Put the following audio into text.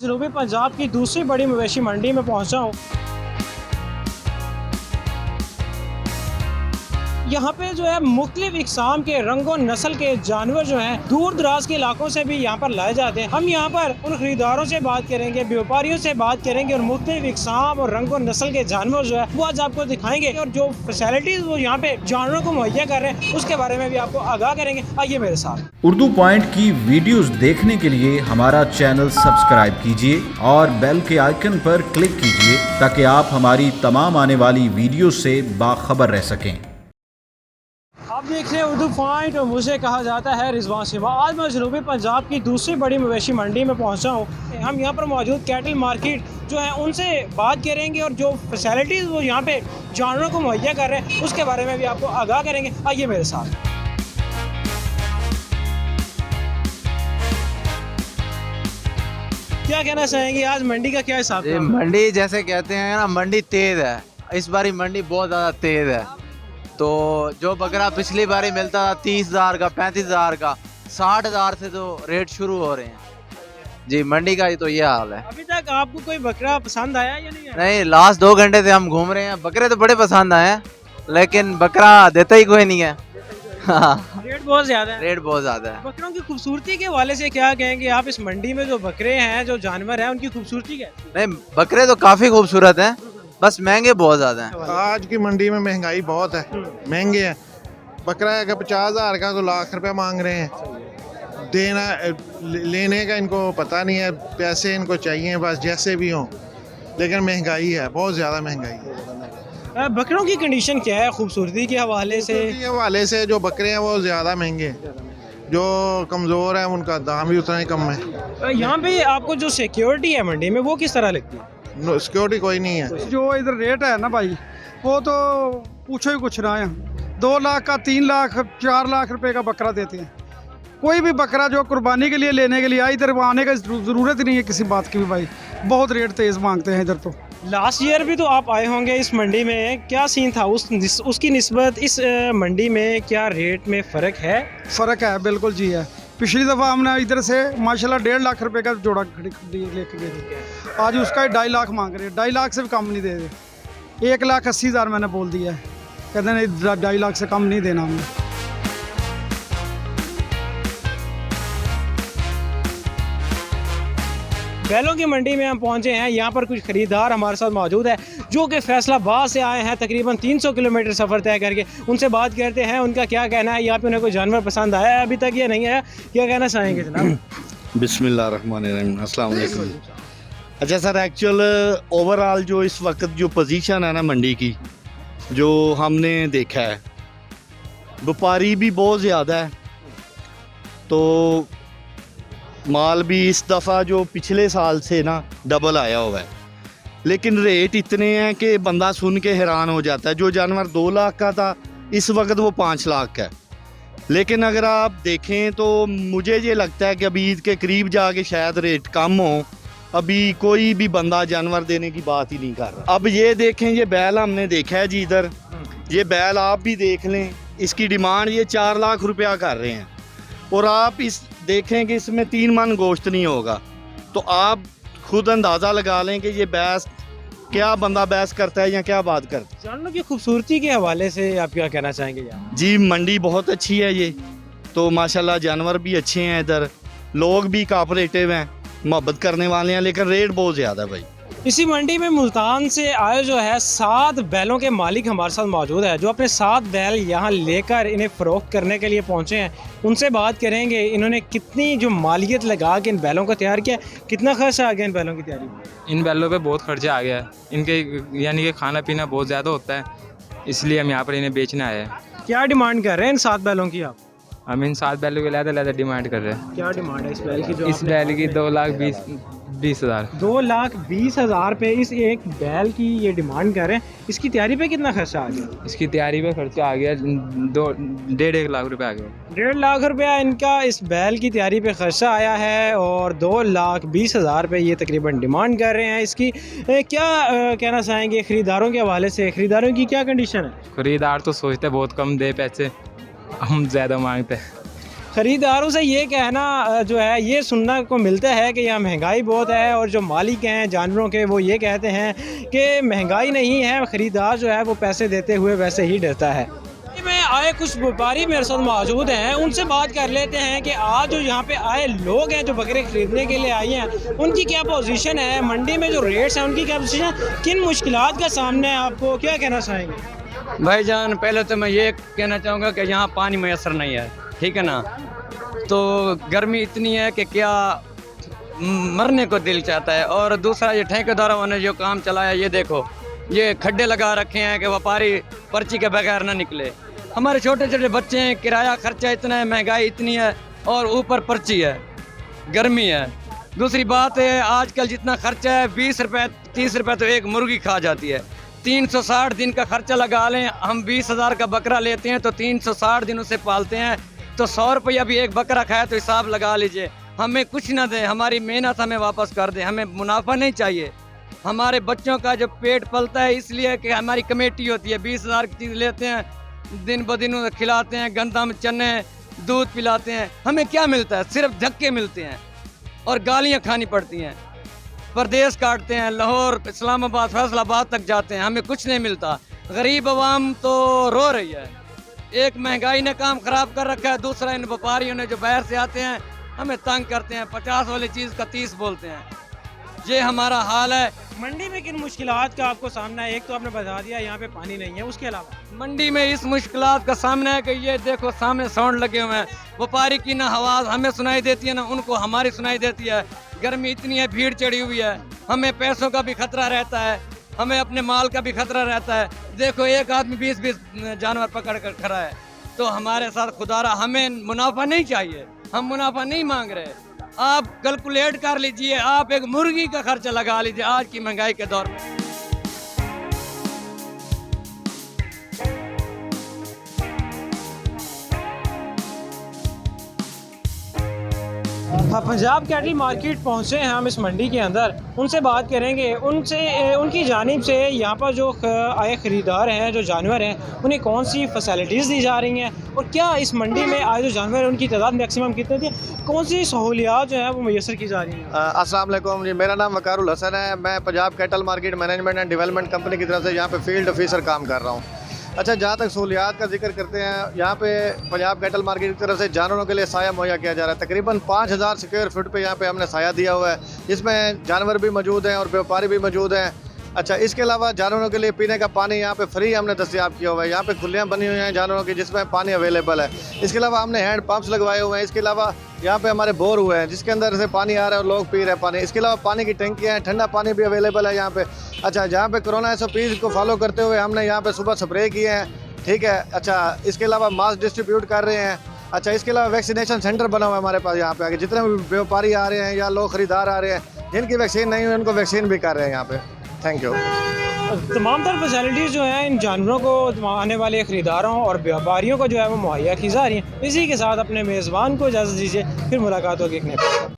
जनूबी पंजाब की दूसरी बड़ी मवेशी मंडी में पहुंचा हूँ। यहाँ पे जो है मुख्तलिफ इकसाम के रंगों नस्ल के जानवर जो हैं दूर दराज के इलाकों से भी यहाँ पर लाए जाते हैं। हम यहाँ पर उन खरीदारों से बात करेंगे, व्यापारियों से बात करेंगे और मुख्तलिफ इकसाम और रंगों नस्ल के जानवर जो है वो आज आपको दिखाएंगे और जो फैसिलिटीज वो यहाँ पे जानवरों को मुहैया कर रहे हैं उसके बारे में भी आपको आगाह करेंगे। आइए मेरे साथ। उर्दू पॉइंट की वीडियोस देखने के लिए हमारा चैनल सब्सक्राइब कीजिए और बेल के आइकन पर क्लिक कीजिए ताकि आप हमारी तमाम आने वाली वीडियो से बाखबर रह सकें। आप देख रहे हैं उर्दू पॉइंट और मुझे कहा जाता है रिजवान सिवा। आज मैं जनूबी पंजाब की दूसरी बड़ी मवेशी मंडी में पहुंचा हूं। हम यहां पर मौजूद कैटल मार्केट जो है उनसे बात करेंगे और जो फैसिलिटीज़ वो यहां पे जानवरों को मुहैया कर रहे हैं उसके बारे में भी आपको आगाह करेंगे। आइए मेरे साथ। क्या कहना चाहेंगे आज मंडी का क्या हिसाब है? मंडी जैसे कहते हैं ना, मंडी तेज है। इस बारी मंडी बहुत ज़्यादा तेज है। तो जो बकरा पिछली बारी मिलता था 30,000 का, 35,000 का, 60,000 से तो रेट शुरू हो रहे हैं जी। मंडी का तो ये हाल है। अभी तक आपको कोई बकरा पसंद आया या नहीं आया? नहीं, लास्ट 2 घंटे से हम घूम रहे हैं। बकरे तो बड़े पसंद आए हैं लेकिन बकरा देता ही कोई नहीं है। रेट बहुत ज्यादा है। रेट बहुत ज्यादा है। बकरों की खूबसूरती के हवाले से क्या कहेंगे आप? इस मंडी में जो बकरे हैं, जो जानवर हैं, उनकी खूबसूरती क्या है? नहीं, बकरे तो काफी खूबसूरत हैं, बस महंगे बहुत ज्यादा हैं। आज की मंडी में महंगाई बहुत है, महंगे हैं। बकरा है 50,000 का तो लाख रुपए मांग रहे हैं। देना लेने का इनको पता नहीं है, पैसे इनको चाहिए बस जैसे भी हों, लेकिन महंगाई है, बहुत ज़्यादा महंगाई है। बकरों की कंडीशन क्या है खूबसूरती के हवाले से? के हवाले से जो बकरे हैं वो ज़्यादा महंगे हैं, जो कमज़ोर है उनका दाम भी उतना ही कम है। यहाँ पे आपको जो सिक्योरिटी है मंडी में वो किस तरह लगती है? सिक्योरिटी कोई नहीं है। जो इधर रेट है ना भाई, वो तो पूछो ही कुछ ना है। 2 लाख का, 3 लाख, 4 लाख रुपए का बकरा देते हैं। कोई भी बकरा जो कुर्बानी के लिए लेने के लिए आए, इधर आने का ज़रूरत ही नहीं है किसी बात की भी भाई। बहुत रेट तेज़ मांगते हैं इधर तो। लास्ट ईयर भी तो आप आए होंगे इस मंडी में, क्या सीन था उसकी निस्बत इस मंडी में? क्या रेट में फ़र्क है? फ़र्क है, बिल्कुल जी है। पिछली दफ़ा हमने इधर से माशाल्लाह 1.5 लाख रुपए का जोड़ा लेके गए थे। आज उसका ही 2.5 लाख मांग रहे हैं। 2.5 लाख से भी कम नहीं दे रहे। 1,80,000 मैंने बोल दिया है, कहते नहीं 2.5 लाख से कम नहीं देना हमने। बैलों की मंडी में हम पहुंचे हैं। यहाँ पर कुछ खरीदार हमारे साथ मौजूद है जो कि फैसलाबाद से आए हैं, तकरीबन 300 किलोमीटर सफ़र तय करके। उनसे बात करते हैं उनका क्या कहना है, यहाँ पे उन्हें कोई जानवर पसंद आया है अभी तक या नहीं आया, क्या कहना चाहेंगे जनाब? बिस्मिल्लाहिर्रहमानिर्रहीम, अस्सलाम वालेकुम। अच्छा सर, एक्चुअल ओवरऑल जो इस वक्त जो पोजीशन है ना मंडी की, जो हमने देखा है, व्यापारी भी बहुत ज़्यादा है, तो माल भी इस दफ़ा जो पिछले साल से ना डबल आया हुआ है, लेकिन रेट इतने हैं कि बंदा सुन के हैरान हो जाता है। जो जानवर 2 लाख का था इस वक्त वो 5 लाख का है। लेकिन अगर आप देखें तो मुझे ये लगता है कि अभी ईद के करीब जाके शायद रेट कम हो। अभी कोई भी बंदा जानवर देने की बात ही नहीं कर रहा। अब ये देखें, ये बैल हमने देखा है जी इधर, ये बैल आप भी देख लें, इसकी डिमांड ये 4 लाख रुपया कर रहे हैं और आप इस देखें कि इसमें 3 मन गोश्त नहीं होगा, तो आप खुद अंदाज़ा लगा लें कि ये बहस क्या बंदा बहस करता है या क्या बात करता है। जानवरों की खूबसूरती के हवाले से आप क्या कहना चाहेंगे यार? जी मंडी बहुत अच्छी है ये तो, माशाल्लाह जानवर भी अच्छे हैं, इधर लोग भी कोऑपरेटिव हैं, मोहब्बत करने वाले हैं, लेकिन रेट बहुत ज़्यादा है भाई। इसी मंडी में मुल्तान से आए जो है 7 बैलों के मालिक हमारे साथ मौजूद है जो अपने 7 बैल यहाँ लेकर इन्हें फ़रोख्त करने के लिए पहुँचे हैं। उनसे बात करेंगे इन्होंने कितनी जो मालियत लगा के इन बैलों को तैयार किया, कितना खर्चा आ गया इन बैलों की तैयारी में? इन बैलों पे बहुत खर्चा आ गया है। इनके यानी कि खाना पीना बहुत ज़्यादा होता है, इसलिए हम यहाँ पर इन्हें बेचने आए हैं। क्या डिमांड कर रहे हैं इन 7 बैलों की आप? हम इन 7 बैलों के ज़्यादा डिमांड कर रहे हैं। क्या डिमांड है इस बैल की? इस बैल की 2,20,000। 2,20,000 पे इस एक बैल की ये डिमांड कर रहे हैं। इसकी तैयारी पे कितना खर्चा आ गया? इसकी तैयारी पे खर्चा आ गया 1.5 लाख रुपये आ गया। 1.5 लाख रुपया इनका इस बैल की तैयारी पे खर्चा आया है और 2,20,000 पे ये तकरीबन डिमांड कर रहे हैं इसकी। क्या कहना चाहेंगे ख़रीदारों के हवाले से? ख़रीदारों की क्या कंडीशन है? खरीदार तो सोचते बहुत कम दे पैसे, हम ज़्यादा मांगते हैं। ख़रीदारों से ये कहना जो है ये सुनने को मिलता है कि यहाँ महंगाई बहुत है, और जो मालिक हैं जानवरों के वो ये कहते हैं कि महंगाई नहीं है, ख़रीदार जो है वो पैसे देते हुए वैसे ही डरता है। में आए कुछ व्यापारी मेरे साथ मौजूद हैं, उनसे बात कर लेते हैं कि आज जो यहाँ पे आए लोग हैं जो बकरे खरीदने के लिए आए हैं, उनकी क्या पोजीशन है, मंडी में जो रेट्स हैं उनकी क्या पोजीशन, किन मुश्किलात का सामना है, आपको क्या कहना चाहेंगे? भाईजान पहले तो मैं ये कहना चाहूँगा कि यहाँ पानी मैसर नहीं है, ठीक है ना, तो गर्मी इतनी है कि क्या मरने को दिल चाहता है। और दूसरा ये ठेकेदारों ने जो काम चलाया, ये देखो ये खड्डे लगा रखे हैं कि व्यापारी पर्ची के बगैर ना निकले। हमारे छोटे छोटे बच्चे हैं, किराया खर्चा इतना है, महंगाई इतनी है, और ऊपर पर्ची है, गर्मी है। दूसरी बात है आजकल जितना खर्चा है 20 रुपये 30 रुपये तो एक मुर्गी खा जाती है। 360 दिन का खर्चा लगा लें, हम 20,000 का बकरा लेते हैं तो 360 दिन उसे पालते हैं, तो 100 रुपया भी एक बकरा खाया तो हिसाब लगा लीजिए। हमें कुछ ना दे, हमारी मेहनत हमें वापस कर दे, हमें मुनाफा नहीं चाहिए। हमारे बच्चों का जो पेट पलता है इसलिए कि हमारी कमेटी होती है, 20,000 की चीज़ लेते हैं, दिन ब दिन उन्हें खिलाते हैं, गंदम चने दूध पिलाते हैं, हमें क्या मिलता है? सिर्फ धक्के मिलते हैं और गालियां खानी पड़ती हैं। परदेश काटते हैं, लाहौर इस्लामाबाद फैसलाबाद तक जाते हैं, हमें कुछ नहीं मिलता। गरीब आवाम तो रो रही है। एक महंगाई ने काम ख़राब कर रखा है, दूसरा इन व्यापारियों ने जो बाहर से आते हैं हमें तंग करते हैं, 50 वाली चीज़ का 30 बोलते हैं। ये हमारा हाल है। मंडी में किन मुश्किलात का आपको सामना है? एक तो आपने बता दिया यहाँ पे पानी नहीं है, उसके अलावा मंडी में इस मुश्किलात का सामना है कि ये देखो सामने साउंड लगे हुए हैं, व्यापारी की ना आवाज़ हमें सुनाई देती है ना उनको हमारी सुनाई देती है। गर्मी इतनी है, भीड़ चढ़ी हुई है, हमें पैसों का भी खतरा रहता है, हमें अपने माल का भी खतरा रहता है। देखो एक आदमी 20-20 जानवर पकड़ कर खड़ा है, तो हमारे साथ खुदारा हमें मुनाफा नहीं चाहिए, हम मुनाफा नहीं मांग रहे। आप कैलकुलेट कर लीजिए, आप एक मुर्गी का खर्चा लगा लीजिए आज की महंगाई के दौर में। हाँ, पंजाब कैटल मार्केट पहुँचे हैं हम इस मंडी के अंदर, उनसे बात करेंगे, उनकी जानिब से यहाँ पर जो आए ख़रीदार हैं, जो जानवर हैं, उन्हें कौन सी फैसिलिटीज़ दी जा रही हैं, और क्या इस मंडी में आए जो जानवर हैं उनकी तादाद मैक्सिमम कितनी थी, कौन सी सहूलियात जो है वो मैसर की जा रही हैं। अस्सलाम वालेकुम जी, मेरा नाम वकारुल हसन है। मैं Punjab cattle market management and development company की तरफ से यहाँ पे फील्ड ऑफिसर काम कर रहा हूँ। अच्छा, जहाँ तक सहूलियात का जिक्र करते हैं, यहाँ पे पंजाब कैटल मार्केट की तरफ से जानवरों के लिए साया मुहैया किया जा रहा है। तकरीबन 5,000 स्क्वायर फुट पे यहाँ पे हमने साया दिया हुआ है, जिसमें जानवर भी मौजूद हैं और व्यापारी भी मौजूद हैं। अच्छा, इसके अलावा जानवरों के लिए पीने का पानी यहाँ पे फ्री हमने दस्तयाब किया हुआ है। यहाँ पे खुलियाँ बनी हुई हैं जानवरों की जिसमें पानी अवेलेबल है। इसके अलावा हमने हैंड पंप्स लगवाए हुए हैं। इसके अलावा यहाँ पे हमारे बोर हुए हैं जिसके अंदर से पानी आ रहा है और लोग पी रहे हैं पानी। इसके अलावा पानी की टंकियाँ हैं, ठंडा पानी भी अवेलेबल है यहाँ पे। अच्छा, जहाँ पे कोरोना SOPs को फॉलो करते हुए हमने यहाँ पे सुबह स्प्रे किए हैं, ठीक है। अच्छा, इसके अलावा मास्क डिस्ट्रीब्यूट कर रहे हैं। अच्छा, इसके अलावा वैक्सीनेशन सेंटर बना हुआ है हमारे पास। यहाँ पे आगे जितने भी व्यापारी आ रहे हैं या लोग खरीदार आ रहे हैं, जिनकी वैक्सीन नहीं हुई उनको वैक्सीन भी कर रहे हैं यहाँ पे। Thank you. तमाम तर फैसिलिटीज़ जो हैं इन जानवरों को आने वाले ख़रीदारों और व्यापारियों को जो है वो मुहैया की जा रही हैं। इसी के साथ अपने मेज़बान को इजाज़त दीजिए, फिर मुलाकात होगी एक नए।